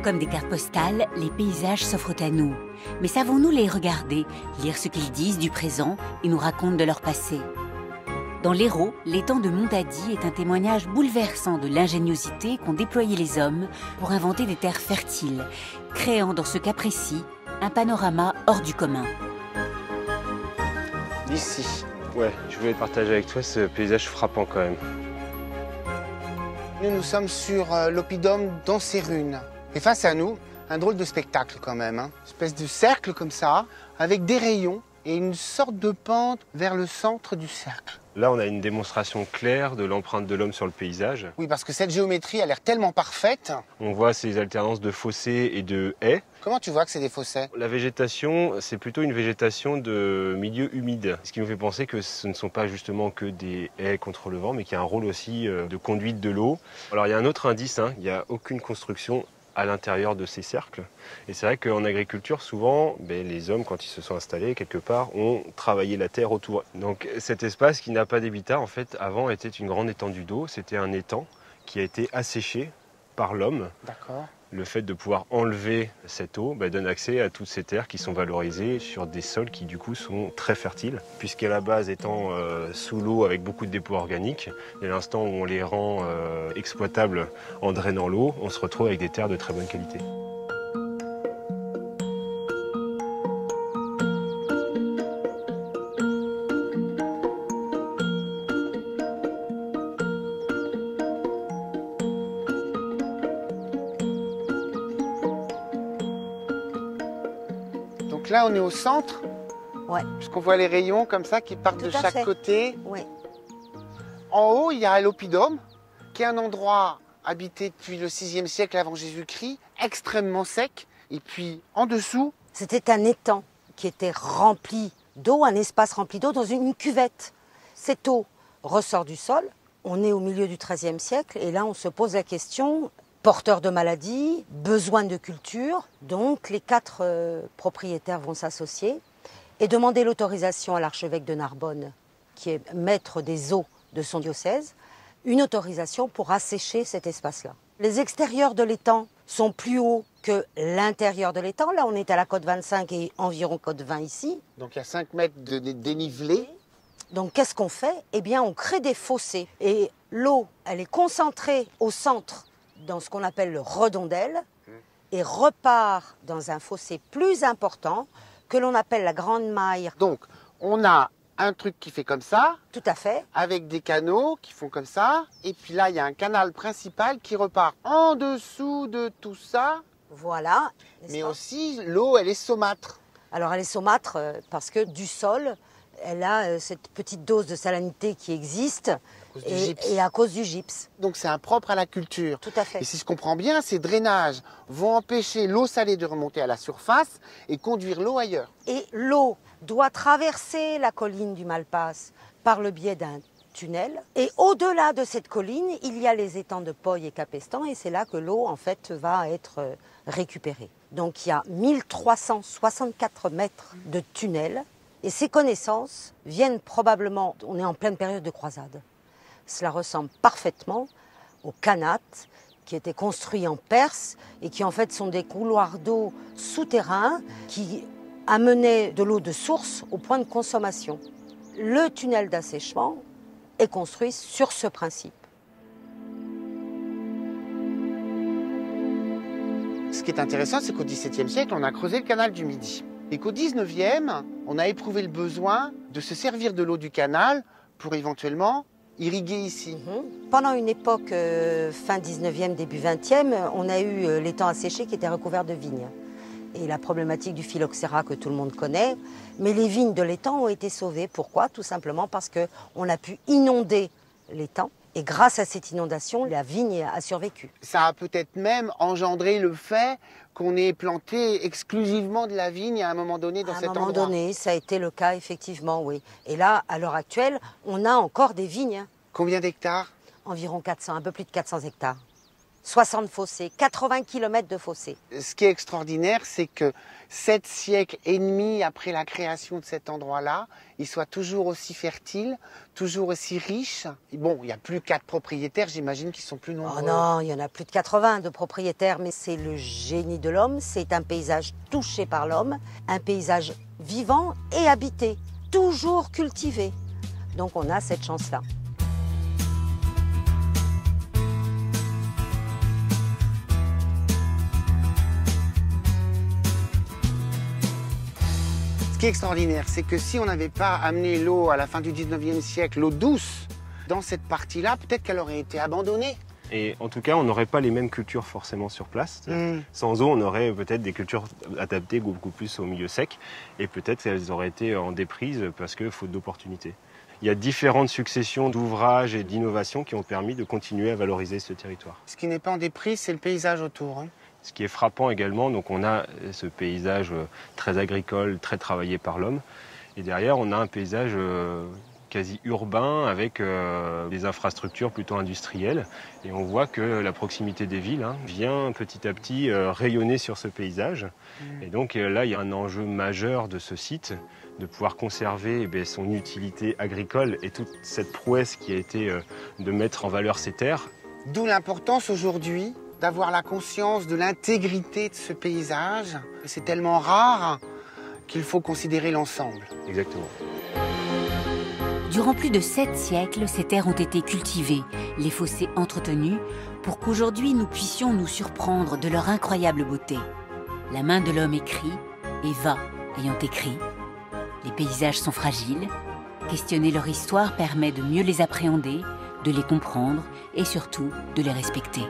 Comme des cartes postales, les paysages s'offrent à nous. Mais savons-nous les regarder, lire ce qu'ils disent du présent et nous racontent de leur passé? Dans l'Hérault, l'étang de Montdady est un témoignage bouleversant de l'ingéniosité qu'ont déployé les hommes pour inventer des terres fertiles, créant dans ce cas précis un panorama hors du commun. D'ici. Ouais, je voulais partager avec toi ce paysage frappant quand même. Nous sommes sur l'oppidum d'Anserune. Et face à nous, un drôle de spectacle quand même. Une espèce de cercle comme ça, avec des rayons et une sorte de pente vers le centre du cercle. Là, on a une démonstration claire de l'empreinte de l'homme sur le paysage. Oui, parce que cette géométrie a l'air tellement parfaite. On voit ces alternances de fossés et de haies. Comment tu vois que c'est des fossés? La végétation, c'est plutôt une végétation de milieu humide. Ce qui nous fait penser que ce ne sont pas justement que des haies contre le vent, mais qu'il y a un rôle aussi de conduite de l'eau. Alors, il y a un autre indice, il n'y a aucune construction à l'intérieur de ces cercles. Et c'est vrai qu'en agriculture, souvent, les hommes, quand ils se sont installés quelque part, ont travaillé la terre autour. Donc cet espace qui n'a pas d'habitat, en fait, avant était une grande étendue d'eau. C'était un étang qui a été asséché par l'homme. D'accord. Le fait de pouvoir enlever cette eau donne accès à toutes ces terres qui sont valorisées sur des sols qui du coup sont très fertiles, puisqu'à la base étant sous l'eau avec beaucoup de dépôts organiques, dès l'instant où on les rend exploitables en drainant l'eau, on se retrouve avec des terres de très bonne qualité. Donc là, on est au centre. Ouais. Puisqu'on voit les rayons comme ça qui partent de chaque côté. Oui. En haut, il y a l'oppidum, qui est un endroit habité depuis le 6e siècle avant Jésus-Christ, extrêmement sec. Et puis en dessous, C'était un étang qui était rempli d'eau, un espace rempli d'eau dans une cuvette. Cette eau ressort du sol. On est au milieu du XIIIe siècle et là on se pose la question, porteur de maladies, besoin de culture. Donc les 4 propriétaires vont s'associer et demander l'autorisation à l'archevêque de Narbonne, qui est maître des eaux de son diocèse, une autorisation pour assécher cet espace-là. Les extérieurs de l'étang sont plus hauts que l'intérieur de l'étang. Là, on est à la côte 25 et environ côte 20 ici. donc il y a 5 mètres de dénivelé. Donc, qu'est-ce qu'on fait? Eh bien, on crée des fossés. Et l'eau, elle est concentrée au centre, dans ce qu'on appelle le redondel, et repart dans un fossé plus important, que l'on appelle la grande maille. Donc on a un truc qui fait comme ça, Tout à fait. avec des canaux qui font comme ça. Et puis là, il y a un canal principal qui repart en dessous de tout ça. Voilà. N'est-ce Mais pas? aussi, l'eau, elle est saumâtre. Alors, elle est saumâtre parce que du sol, elle a cette petite dose de salinité qui existe cause du gypse. et à cause du gypse. Donc c'est impropre à la culture. Tout à fait. Et si je comprends bien, ces drainages vont empêcher l'eau salée de remonter à la surface et conduire l'eau ailleurs. Et l'eau doit traverser la colline du Malpasse par le biais d'un tunnel. Et au-delà de cette colline, il y a les étangs de Poy et Capestan et c'est là que l'eau en fait va être récupérée. Donc il y a 1364 mètres de tunnel et ces connaissances viennent probablement, on est en pleine période de croisade. Cela ressemble parfaitement aux canates qui étaient construits en Perse et qui en fait sont des couloirs d'eau souterrains qui amenaient de l'eau de source au point de consommation. Le tunnel d'assèchement est construit sur ce principe. Ce qui est intéressant, c'est qu'au XVIIe siècle, on a creusé le canal du Midi. Et qu'au XIXe, on a éprouvé le besoin de se servir de l'eau du canal pour éventuellement irriguer ici. Pendant une époque, fin 19e, début 20e, on a eu l'étang asséché qui était recouvert de vignes. Et la problématique du phylloxéra que tout le monde connaît. Mais les vignes de l'étang ont été sauvées. Pourquoi? Tout simplement parce qu'on a pu inonder l'étang. Et grâce à cette inondation, la vigne a survécu. Ça a peut-être même engendré le fait qu'on ait planté exclusivement de la vigne à un moment donné dans cet endroit. À un moment donné, ça a été le cas, effectivement, oui. Et là, à l'heure actuelle, on a encore des vignes. Combien d'hectares? Environ 400, un peu plus de 400 hectares. 60 fossés, 80 km de fossés. Ce qui est extraordinaire, c'est que 7 siècles et demi après la création de cet endroit-là, il soit toujours aussi fertile, toujours aussi riche. Bon, il n'y a plus 4 propriétaires, j'imagine qu'ils sont plus nombreux. Oh non, il y en a plus de 80 de propriétaires, mais c'est le génie de l'homme. C'est un paysage touché par l'homme, un paysage vivant et habité, toujours cultivé. Donc on a cette chance-là. Ce qui est extraordinaire, c'est que si on n'avait pas amené l'eau à la fin du 19e siècle, l'eau douce, dans cette partie-là, peut-être qu'elle aurait été abandonnée. Et en tout cas, on n'aurait pas les mêmes cultures forcément sur place. Sans eau, on aurait peut-être des cultures adaptées beaucoup plus au milieu sec. Et peut-être qu'elles auraient été en déprise parce que faute d'opportunités. Il y a différentes successions d'ouvrages et d'innovations qui ont permis de continuer à valoriser ce territoire. Ce qui n'est pas en déprise, c'est le paysage autour. Ce qui est frappant également, donc on a ce paysage très agricole, très travaillé par l'homme. Et derrière, on a un paysage quasi urbain avec des infrastructures plutôt industrielles. Et on voit que la proximité des villes vient petit à petit rayonner sur ce paysage. Et donc là, il y a un enjeu majeur de ce site, de pouvoir conserver son utilité agricole et toute cette prouesse qui a été de mettre en valeur ces terres. D'où l'importance aujourd'hui d'avoir la conscience de l'intégrité de ce paysage. C'est tellement rare qu'il faut considérer l'ensemble. Exactement. Durant plus de 7 siècles, ces terres ont été cultivées, les fossés entretenus, pour qu'aujourd'hui nous puissions nous surprendre de leur incroyable beauté. La main de l'homme écrit et va ayant écrit. Les paysages sont fragiles. Questionner leur histoire permet de mieux les appréhender, de les comprendre et surtout de les respecter.